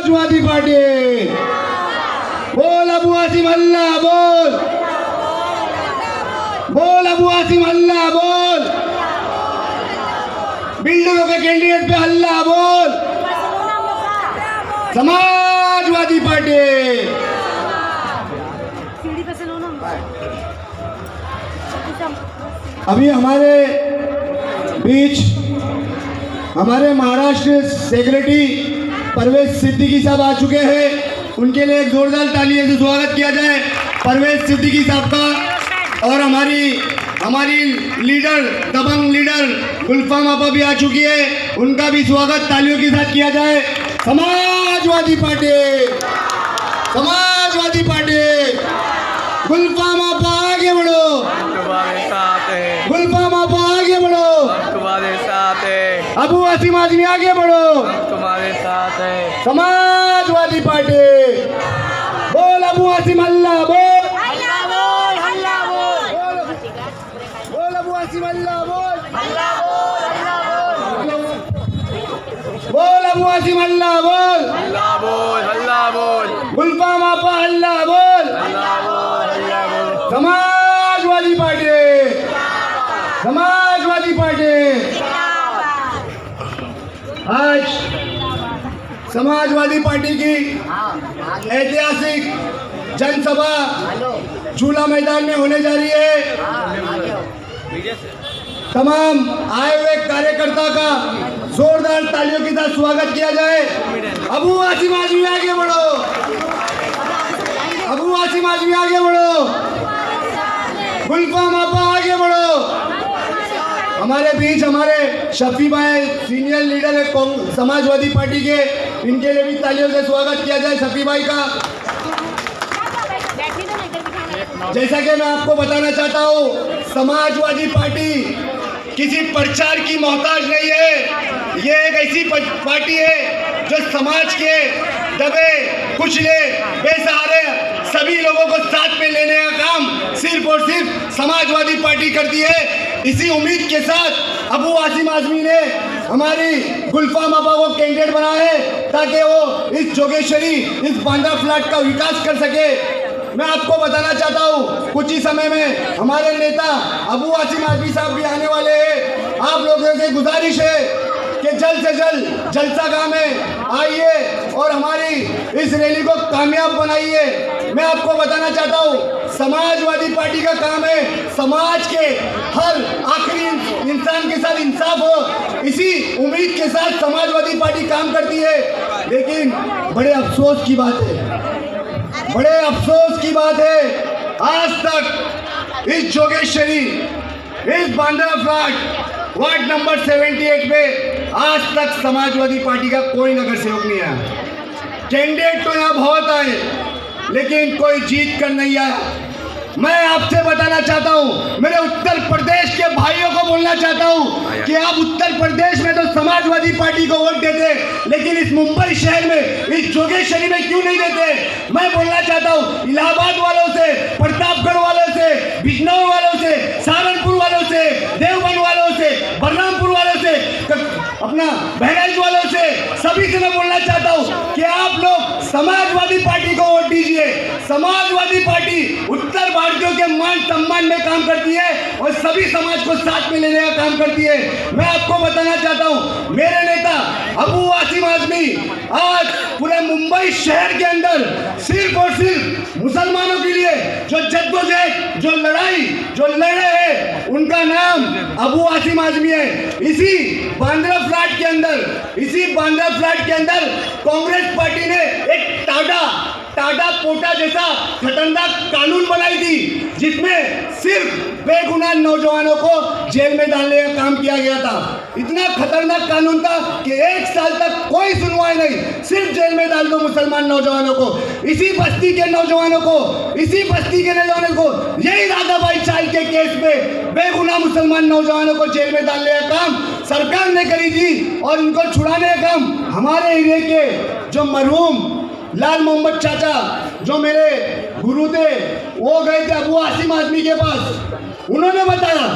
Samajwadi party बोल अबू आसिम अल्लाह बोल, बोल अबू आसिम अल्लाह बोल, बिल्डरों के कैंडिडेट पे अल्लाह बोल, समाजवादी पार्टी। अभी हमारे बीच हमारे महाराष्ट्र सेक्रेटरी परवेज सिद्दीकी साहब आ चुके हैं। उनके लिए एक जोरदार तालियों से स्वागत किया जाए परवेज सिद्दीकी साहब का। और हमारी लीडर दबंग लीडर गुलफाम आपा भी आ चुकी है, उनका भी स्वागत तालियों के साथ किया जाए। समाजवादी पार्टी, समाजवादी पार्टी, गुलफाम आपा आगे बढ़ो, गुलफाम आपा आगे बढ़ो, तुम्हारे साथ है, अबू आसिम आजमी आगे बढ़ो, तुम्हारे साथ है। समाजवादी पार्टी बोल अबू आसिम अल्लाह बोल, बोल अबू आसिम अल्लाह बोल, बोल अबू आसिम अल्लाह बोल, अल्लाह बोल, अल्लाह बोल, गुलफाम आपा अल्लाह बोल, अल्लाह बोल, अल्लाह बोल। Samajwadi party, Samajwadi party. आज समाजवादी पार्टी की ऐतिहासिक जनसभा झूला मैदान में होने जा रही है। तमाम आए हुए कार्यकर्ता का जोरदार तालियों के साथ स्वागत किया जाए। अबू आसिम आजमी आगे बढ़ो, अबू आसिम आजमी आगे बढ़ो, गुलफाम आपा आगे बढ़ो। हमारे बीच हमारे शफी भाई सीनियर लीडर है समाजवादी पार्टी के, इनके लिए भी तालियों से स्वागत किया जाए शफी भाई का। जैसा कि मैं आपको बताना चाहता हूँ, समाजवादी पार्टी किसी प्रचार की मोहताज नहीं है। ये एक ऐसी पार्टी है जो समाज के दबे कुचले बेसहारे सभी लोगों को साथ में लेने का काम सिर्फ और सिर्फ समाजवादी पार्टी करती है। इसी उम्मीद के साथ अबू आसिम आजमी ने हमारी गुलफाम आपा को कैंडिडेट बनाया है ताकि वो इस जोगेश्वरी इस बांद्रा फ्लैट का विकास कर सके। मैं आपको बताना चाहता हूँ, कुछ ही समय में हमारे नेता अबू आसिम आजमी साहब भी आने वाले हैं। आप लोगों से गुजारिश है कि जल्द से जल्द जलसा गांव में आइए और हमारी इस रैली को कामयाब बनाइए। मैं आपको बताना चाहता हूँ, समाजवादी पार्टी का काम है समाज के हर आखिरी इंसान के साथ इंसाफ हो, इसी उम्मीद के साथ समाजवादी पार्टी काम करती है। लेकिन बड़े अफसोस की बात है, बड़े अफसोस की बात है, आज तक इस जोगेश्वरी इस बांद्रा फ्लैट वार्ड नंबर 78 में आज तक समाजवादी पार्टी का कोई नगर सेवक नहीं आया। कैंडिडेट तो यहाँ बहुत आए लेकिन कोई जीत कर नहीं आया। मैं आपसे बताना चाहता हूँ, मेरे उत्तर प्रदेश के भाइयों को बोलना चाहता हूँ कि आप उत्तर प्रदेश में तो समाजवादी पार्टी को वोट देते, लेकिन इस मुंबई शहर में इस जोगेश्वरी में क्यों नहीं देते। मैं बोलना चाहता हूँ इलाहाबाद वालों से, प्रतापगढ़ वालों से, बिजनौर वालों से, सहारनपुर वालों से, देवबंद वालों से, बलरामपुर वालों से, अपना बहराइच वालों से, सभी से मैं बोलना चाहता हूँ कि आप लोग समाजवादी पार्टी को वोट दीजिए। समाजवादी पार्टी उत्तर भारतीयों के मान सम्मान में काम करती है और सभी समाज को साथ में लेने का काम करती है। मैं आपको बताना चाहता हूं, मेरे नेता अबू आसिम आजमी आज पूरे मुंबई शहर के अंदर सिर्फ और सिर्फ मुसलमानों के लिए जो जद्दोजहद जो लड़ाई जो लड़े हैं, उनका नाम अबू आसिम आजमी है। इसी बांद्रा फ्लैट के अंदर कांग्रेस पार्टी ने एक टाटा पोटा जैसा खतरनाक कानून बनाई थी, जिसमें सिर्फ बेगुनाह नौजवानों को जेल में डालने का काम किया गया था। इतना खतरनाक कानून था कि 1 साल तक कोई सुनवाई नहीं, सिर्फ जेल में डाल दो मुसलमान नौजवानों को। इसी बस्ती के नौजवानों को यही राधा भाई चाल के केस में बेगुनाह मुसलमान नौजवानों को जेल में डालने का काम सरकार ने करी थी और इनको छुड़ाने का काम हमारे एरिया के जो मरहूम लाल मोहम्मद चाचा जो मेरे गुरु थे, वो गए थे अबू आसिम आजमी के पास। उन्होंने बताया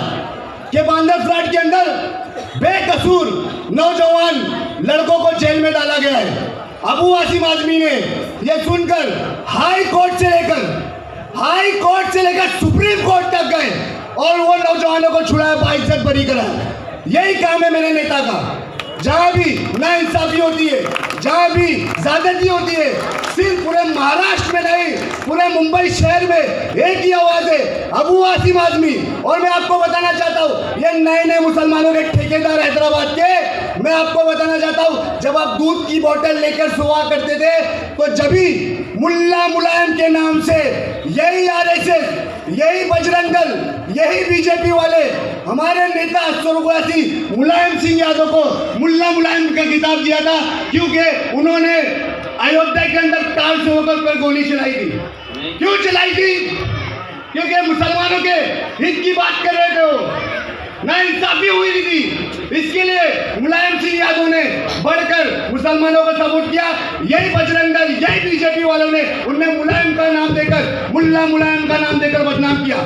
कि बांद्रा फ्लैट के अंदर बेकसूर नौजवान लड़कों को जेल में डाला गया है। अबू आसिम आजमी ने ये सुनकर हाई कोर्ट से लेकर सुप्रीम कोर्ट तक गए और वो नौजवानों को छुड़ाया, बाइज्जत बरी कराया। यही काम है मेरे नेता का। जहां भी नाइंसाफी होती है, जहां भी ज्यादती होती है, सिर्फ पूरे महाराष्ट्र में नहीं, पूरे मुंबई शहर में एक ही आवाज है, अबू आसिम आजमी। और मैं आपको बताना चाहता हूँ, ये नए नए मुसलमानों के ठेकेदार हैदराबाद के, मैं आपको बताना चाहता हूँ, जब आप दूध की बोतल लेकर सोया करते थे तो जभी मुल्ला मुलायम के नाम से यही आरएसएस, यही बजरंग दल, यही बीजेपी वाले हमारे नेता स्वर्गवासी मुलायम सिंह यादव को मुल्ला मुलायम का खिताब दिया था, क्योंकि उन्होंने अयोध्या के अंदर कार से होकर पर गोली चलाई थी। क्यों चलाई थी? क्योंकि मुसलमानों के हित की बात कर रहे थे, वो नाइंसाफी हुई थी। इसके लिए मुलायम सिंह यादव ने बढ़कर मुसलमानों को सपोर्ट किया। यही बजरंग दल, यही बीजेपी वालों ने उन्हें मुलायम का नाम देकर, मुल्ला मुलायम का नाम देकर बदनाम किया।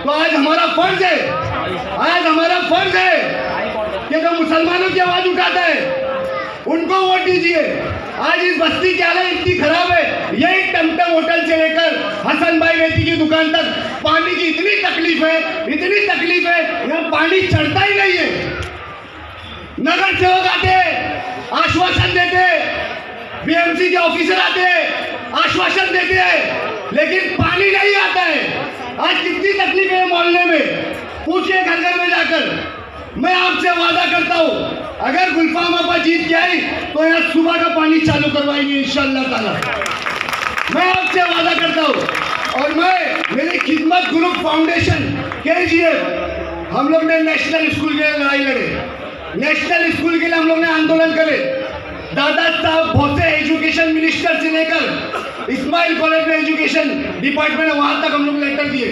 तो आज हमारा फर्ज है, कि जो मुसलमानों की आवाज उठाता है उनको वोट दीजिए। आज इस बस्ती की हालत इतनी खराब है, यही टमटम होटल से लेकर हसन भाई रेती की दुकान तक पानी की इतनी तकलीफ है, यहाँ पानी चढ़ता ही नहीं है। नगर सेवक आते, आश्वासन देते, बीएमसी के ऑफिसर आते, आश्वासन देते हैं, लेकिन पानी नहीं आता है। आज कितनी तकलीफ है मोहल्ले में, पूछिए घर घर में जाकर। मैं आपसे वादा करता हूँ, अगर गुलफाम आपा जीत के आई तो यहाँ सुबह का पानी चालू करवाएंगे इंशाअल्लाह ताला। मैं आपसे वादा करता हूँ। और मैं मेरी खिदमत ग्रुप फाउंडेशन KGF, हम लोग ने नेशनल स्कूल के लिए लड़ाई लड़े, नेशनल स्कूल के लिए हम लोग ने आंदोलन करे। दादा साहब भोसे एजुकेशन मिनिस्टर से लेकर इस्माइल कॉलेज में एजुकेशन डिपार्टमेंट है, वहां तक हम लोग लेटर दिए।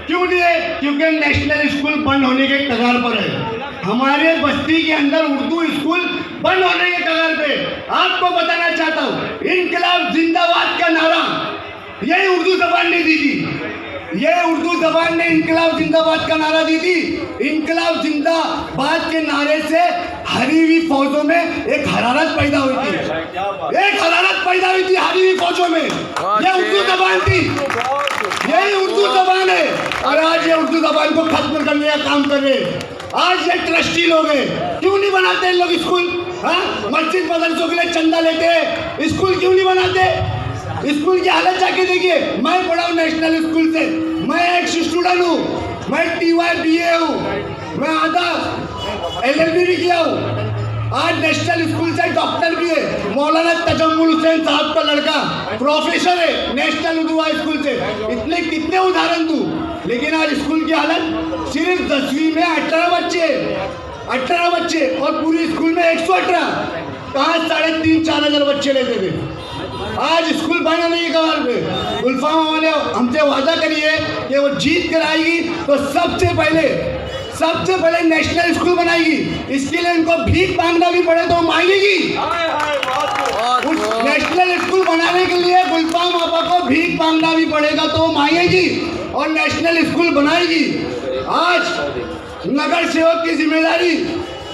क्यों दिए? क्योंकि नेशनल स्कूल बंद होने के कगार पर है। हमारे बस्ती के अंदर उर्दू स्कूल बंद होने के कगार पे। आपको बताना चाहता हूँ, इनकलाब जिंदाबाद का नारा यही उर्दू जबान ने दी थी, ये उर्दू जबान ने इनकलाब जिंदाबाद का नारा दी थी। इनकलाब जिंदाबाद के नारे से हरी हुई फौजों में एक हरारत पैदा हुई थी, हरी हुई फौजों में। ये उर्दू जबान थी, यही उर्दू जबान है। और आज ये उर्दू जबान को खत्म करने का काम कर रहे हैं। आज ये ट्रस्टी लोग हैं, क्यों नहीं बनाते इन लोग स्कूल? हाँ, मस्जिद मदरसों के लिए चंदा लेते हैं, स्कूल क्यों नहीं बनाते? स्कूल की हालत जाके देखिए। मैं पढ़ा हूँ नेशनल स्कूल से, मैं एक स्टूडेंट हूँ, मैं TYBA हूँ, मैं आधा LLB भी किया हूँ। आज नेशनल स्कूल से डॉक्टर भी है, मौलाना तजम्मुल हुसैन साहब का लड़का प्रोफेसर है नेशनल उर्दू हाई स्कूल से। इतने कितने उदाहरण दूँ, लेकिन आज स्कूल की हालत सिर्फ 10वीं में 18 बच्चे और पूरी स्कूल में 118। कहाँ 3,500-4 हजार बच्चे लेते थे। आज स्कूल बना नहीं कबार पे। गुलफाम वाले हमसे वादा करिए कि वो जीत कर आएगी तो सबसे पहले नेशनल स्कूल बनाएगी। इसके लिए उनको भीख मांगना भी पड़े तो मांगेगी। उस नेशनल स्कूल बनाने के लिए गुलफाम आपा को भीख मांगना भी पड़ेगा तो मांगेगी और नेशनल स्कूल बनाएगी। आज नगर सेवक की जिम्मेदारी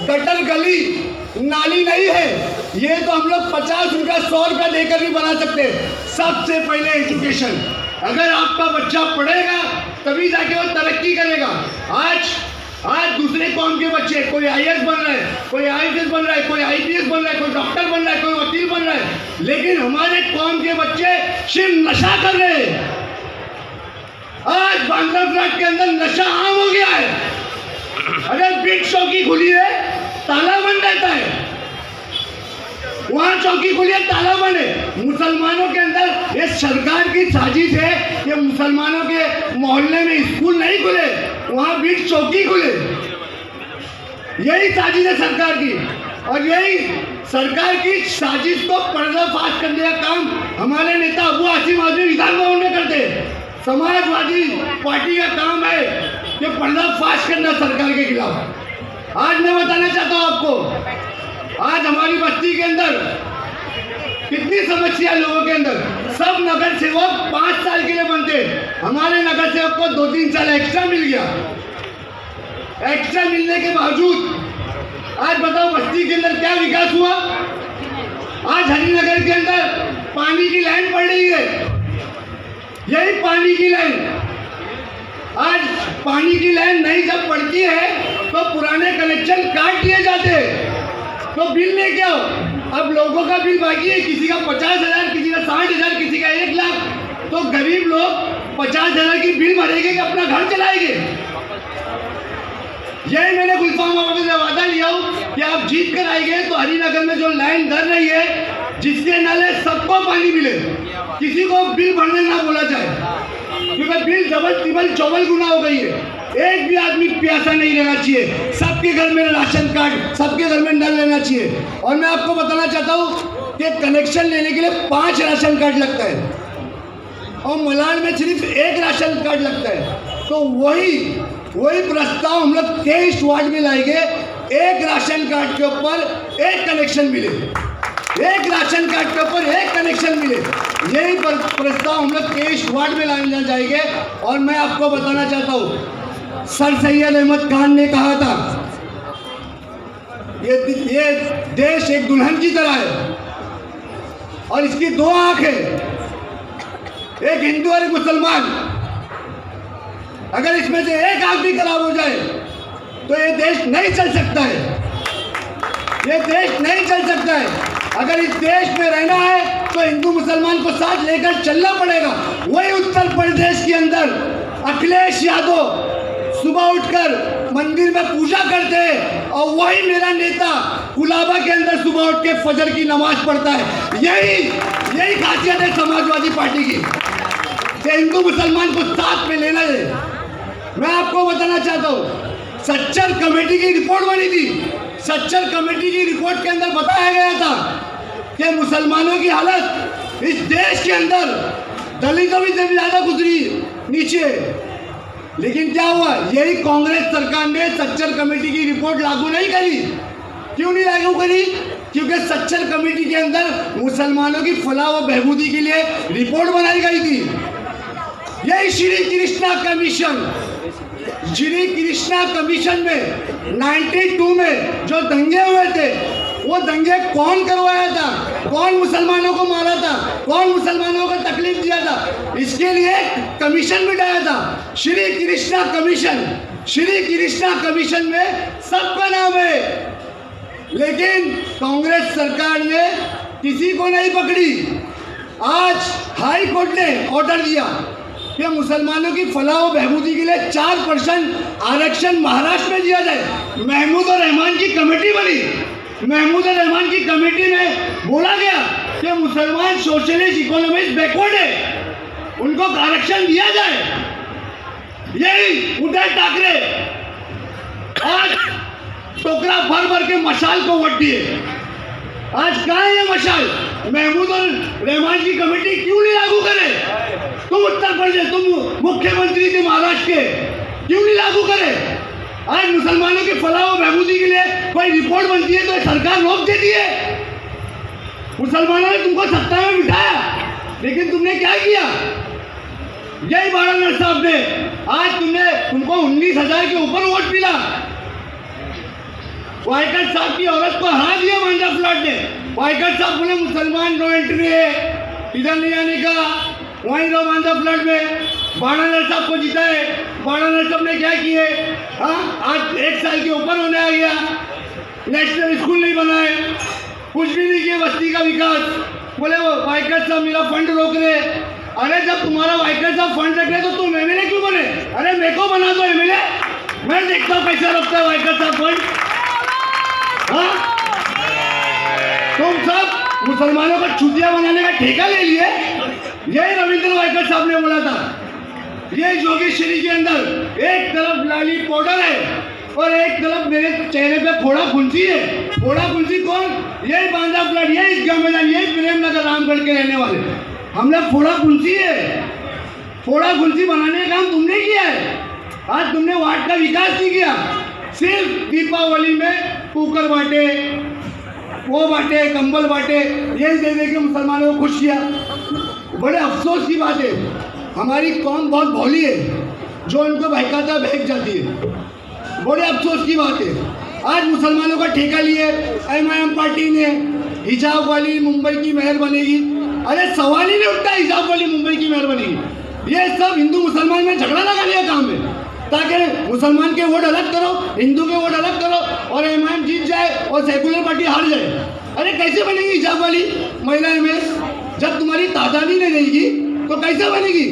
गटर गली नाली नहीं है, ये तो हम लोग 50 रुपया 100 रुपया देकर भी बना सकते हैं। सबसे पहले एजुकेशन, अगर आपका बच्चा पढ़ेगा तभी जाके वो तरक्की करेगा। आज दूसरे कौम के बच्चे, कोई IAS बन रहा है, कोई IFS बन रहा है, कोई IPS बन रहा है, कोई डॉक्टर बन रहा है, कोई वकील बन रहा है, लेकिन हमारे कौम के बच्चे सिर्फ नशा कर रहे हैं। आज बांग्लादेश के अंदर नशा आम हो गया है। अगर बीट चौकी खुली है ताला बंद रहता है, वहां चौकी खुली है ताला बंद है। मुसलमानों के अंदर ये सरकार की साजिश है कि मुसलमानों के मोहल्ले में स्कूल नहीं खुले, वहां बीट चौकी खुले। यही साजिश है सरकार की, और यही सरकार की साजिश को पर्दाफाश करने का काम हमारे नेता अबू आसिम आजमी विधान भवन में करते हैं। समाजवादी पार्टी का काम है कि पर्दाफाश करना सरकार के खिलाफ। आज मैं बताना चाहता हूँ आपको, आज हमारी बस्ती के अंदर कितनी समस्या लोगों के अंदर। सब नगर सेवक 5 साल के लिए बनते, हमारे नगर सेवक को 2-3 साल एक्स्ट्रा मिल गया। एक्स्ट्रा मिलने के बावजूद आज बताओ बस्ती के अंदर क्या विकास हुआ? आज हरिनगर के अंदर पानी की लाइन पड़ रही है, यही पानी की लाइन। आज पानी की लाइन नहीं जब पड़ती है तो पुराने कनेक्शन काट दिए जाते हैं, तो बिल लेके आओ। अब लोगों का बिल बाकी है, किसी का 50,000, किसी का 60,000, किसी का 1 लाख। तो गरीब लोग 50,000 की बिल भरेंगे कि अपना घर चलाएंगे। यही मैंने गुलफाम बाबा से वादा लिया हूँ कि आप जीत कर आएंगे तो हरिनगर में जो लाइन धर रही है, जिसके नाले सबको पानी मिले, किसी को बिल भरने ना बोला जाए, क्योंकि बिल डबल ट्रिपल चौबल गुना हो गई है। एक भी आदमी प्यासा नहीं रहना चाहिए, सबके घर में राशन कार्ड, सबके घर में नल लेना चाहिए। और मैं आपको बताना चाहता हूँ कि कनेक्शन लेने के लिए 5 राशन कार्ड लगता है और मलाड में सिर्फ 1 राशन कार्ड लगता है। तो वही प्रस्ताव हम लोग 23 वार्ड में लाएंगे, 1 राशन कार्ड के ऊपर 1 कनेक्शन मिले, 1 राशन कार्ड के ऊपर 1 कनेक्शन मिले। यही प्रस्ताव हम लोग 23 वार्ड में लाने जाएंगे। और मैं आपको बताना चाहता हूँ, सर सैयद अहमद खान ने कहा था, ये देश एक दुल्हन की तरह है और इसकी 2 आंख है, एक हिंदू और एक मुसलमान। अगर इसमें से एक आंख भी खराब हो जाए तो ये देश नहीं चल सकता है, ये देश नहीं चल सकता है। अगर इस देश में रहना है तो हिंदू मुसलमान को साथ लेकर चलना पड़ेगा। वही उत्तर प्रदेश के अंदर अखिलेश यादव सुबह उठकर मंदिर में पूजा करते हैं और वही मेरा नेता कुलाबा के अंदर सुबह उठ के फजर की नमाज पढ़ता है। यही खासियत है समाजवादी पार्टी की कि हिंदू मुसलमान को साथ में लेना है। मैं आपको बताना चाहता हूँ, सच्चर कमेटी की रिपोर्ट बनी थी। सच्चर कमेटी की रिपोर्ट के अंदर बताया गया था कि मुसलमानों की हालत इस देश के अंदर दलितों भी ज़्यादा गुजरी नीचे। लेकिन क्या हुआ, यही कांग्रेस सरकार ने सच्चर कमेटी की रिपोर्ट लागू नहीं करी। क्यों नहीं लागू करी? क्योंकि सच्चर कमेटी के अंदर मुसलमानों की फलाह व बहबूदी के लिए रिपोर्ट बनाई गई थी। यही श्री कृष्णा कमीशन में 92 में जो दंगे हुए थे, वो दंगे कौन करवाया था, कौन मुसलमानों को मारा था, कौन मुसलमानों को तकलीफ दिया था, इसके लिए कमीशन बिठाया था, श्री कृष्णा कमीशन। श्री कृष्णा कमीशन में सबका नाम है, लेकिन कांग्रेस सरकार ने किसी को नहीं पकड़ी। आज हाई कोर्ट ने ऑर्डर दिया कि मुसलमानों की फलाह व बहबूदी के लिए 4% आरक्षण महाराष्ट्र में दिया जाए। महमूद और रहमान की कमेटी बनी। महमूद और रहमान की कमेटी में बोला गया कि मुसलमान सोशलिस्ट इकोनॉमिस्ट बैकवर्ड है, उनको आरक्षण दिया जाए। यही उद्धव ठाकरे आज टोकरा भर भर के मशाल को वोट दिए। आज कहाँ है ये मशाल? महमूद और रहमान की कमेटी क्यों नहीं लागू करे? तुम उत्तर प्रदेश, तुम मुख्यमंत्री थे महाराष्ट्र के, क्यों नहीं लागू करे? आज मुसलमानों की फलाह व बहबूदी के लिए कोई रिपोर्ट बनती है तो सरकार रोक देती है। मुसलमानों ने तुमको सत्ता में बिठाया, लेकिन तुमने क्या किया? यही बारानर साहब ने आज तुमको 19,000 के ऊपर वोट मिला। वाइकर साहब की औरत को हरा दिया मांझा प्लाट ने। वाइकर साहब बोले मुसलमान नो एंट्री है, इधर नहीं आने का, वहीं रहो मांझा प्लाट में। बारानर साहब को जिताए। बारानर साहब ने क्या किए? हाँ, आज 1 साल के ऊपर होने आ गया, नेशनल स्कूल नहीं बनाए, कुछ भी नहीं किया बस्ती का विकास। बोले वो वाइकर साहब मेरा फंड रोक रहे। अरे जब तुम्हारा वाइकर साहब फंड रख रहे तो तुम एमएलए क्यों बने? अरे मेरे को बना दो एमएलए, मैं देखता हूँ कैसा रखता है वाइकर साहब फंड। हाँ, तुम सब मुसलमानों को छुट्टियां बनाने का ठेका ले लिए। यही रविंद्र वाइकर साहब ने बोला था। ये जोगेश्वरी के अंदर एक तरफ लाली पाउडर है और एक तरफ मेरे चेहरे पे फोड़ा फुंसी है। फोड़ा फुंसी कौन? यही बांधा प्लाट, यही इस गाँव में, यही प्रेमनगर रामगढ़ के रहने वाले हम लोग। फोड़ा फुंसी है, फोड़ा फुंसी बनाने का काम तुमने किया है। आज तुमने वार्ड का विकास नहीं किया, सिर्फ दीपावली में कुकर बांटे, वो बांटे, कंबल बांटे, ये दे के मुसलमानों को खुश किया। बड़े अफसोस की बात है, हमारी कौम बहुत भोली है, जो इनको बहकाता बहक जाती है। बड़े अफसोस की बात है, आज मुसलमानों का ठेका लिए एमआईएम पार्टी ने, हिजाब वाली मुंबई की मेयर बनेगी। अरे सवाल ही नहीं उठता हिजाब वाली मुंबई की मेयर बनेगी। ये सब हिंदू मुसलमान में झगड़ा लगाने का काम है, ताकि मुसलमान के वोट अलग करो, हिंदू के वोट अलग करो और इमाम जीत जाए और सेकुलर पार्टी हार जाए। अरे कैसे बनेगी हिजाब वाली महिलाएं मेयर? जब तुम्हारी तादादी नहीं रहेगी तो कैसे बनेगी?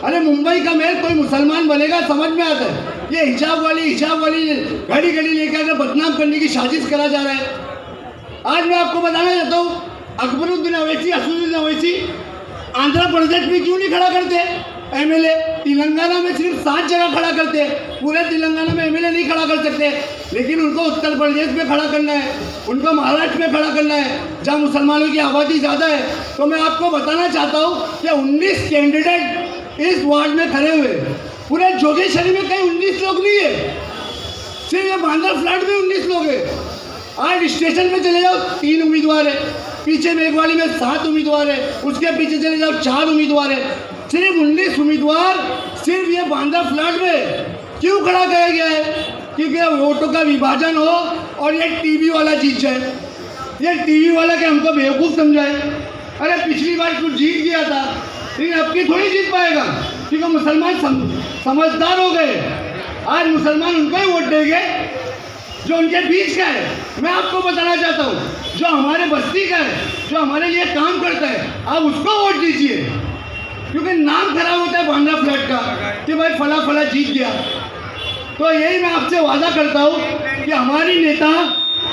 अरे मुंबई का मेयर कोई मुसलमान बनेगा, समझ में आता है। ये हिजाब वाली घड़ी घड़ी लेकर बदनाम करने की साजिश करा जा रहा है। आज मैं आपको बताना चाहता हूँ, अकबरुद्दीन अवैसी, असदुद्दीन अवैसी आंध्र प्रदेश में क्यों नहीं खड़ा करते एमएलए? तेलंगाना में सिर्फ 7 जगह खड़ा करते हैं, पूरे तेलंगाना में एमएलए नहीं खड़ा कर सकते, लेकिन उनको उत्तर प्रदेश में खड़ा करना है, उनको महाराष्ट्र में खड़ा करना है जहाँ मुसलमानों की आबादी ज़्यादा है। तो मैं आपको बताना चाहता हूँ कि 19 कैंडिडेट इस वार्ड में खड़े हुए, पूरे जोगेश्वरी में कहीं 19 लोग नहीं है, सिर्फ ये बांद्रा फ्लैट में 19 लोग हैं। आज स्टेशन पे चले जाओ 3 उम्मीदवार है, पीछे मेघवाली में 7 उम्मीदवार है, उसके पीछे चले जाओ 4 उम्मीदवार है, सिर्फ 19 उम्मीदवार सिर्फ ये बांद्रा फ्लैट में क्यों खड़ा किया गया है? क्योंकि वोटों का विभाजन हो और ये टीवी वाला जीत जाए। ये टीवी वाला के हमको बेवकूफ़ समझाए। अरे पिछली बार कुछ जीत गया था, लेकिन अब की थोड़ी जीत पाएगा, क्योंकि मुसलमान समझदार हो गए। आज मुसलमान उनको ही वोट देंगे जो उनके बीच का है। मैं आपको बताना चाहता हूँ, जो हमारे बस्ती का है, जो हमारे लिए काम करता है, आप उसको वोट दीजिए, क्योंकि नाम खराब होता है बांद्रा फ्लैट का कि भाई फला फला जीत गया। तो यही मैं आपसे वादा करता हूँ कि हमारी नेता,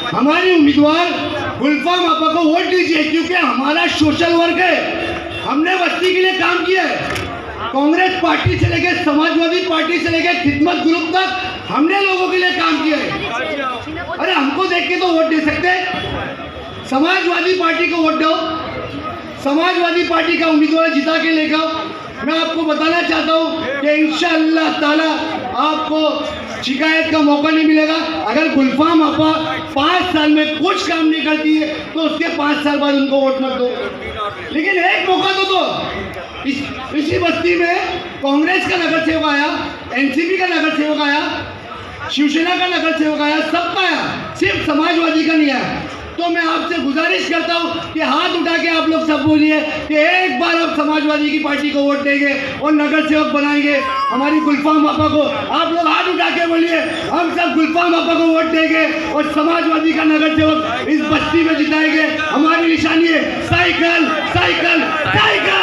हमारी उम्मीदवार गुलफाम आपा को वोट दीजिए, क्योंकि हमारा सोशल वर्क है, हमने बस्ती के लिए काम किया है। कांग्रेस पार्टी से लेकर समाजवादी पार्टी से लेकर खिदमत ग्रुप तक हमने लोगों के लिए काम किया है। अरे हमको देख के तो वोट दे सकते, समाजवादी पार्टी को वोट दो, समाजवादी पार्टी का उम्मीदवार जिता के लेकर आओ। मैं आपको बताना चाहता हूँ कि इंशाअल्लाह ताला आपको शिकायत का मौका नहीं मिलेगा। अगर गुलफाम आपा 5 साल में कुछ काम नहीं करती है तो उसके 5 साल बाद उनको वोट मत दो, लेकिन एक मौका तो दो। इसी बस्ती में कांग्रेस का नगर सेवक आया, एनसीपी का नगर सेवक आया, शिवसेना का नगर सेवक आया, सबका आया, सिर्फ समाजवादी का नहीं आया। तो मैं आपसे गुजारिश करता हूँ कि हाथ उठा के आप लोग सब बोलिए कि एक बार आप समाजवादी की पार्टी को वोट देंगे और नगर सेवक बनाएंगे हमारी गुलफाम आपा को। आप लोग हाथ उठा के बोलिए, हम सब गुलफाम आपा को वोट देंगे और समाजवादी का नगर सेवक इस बस्ती में जिताएंगे। हमारी निशानी है साइकिल साइकिल साइकिल।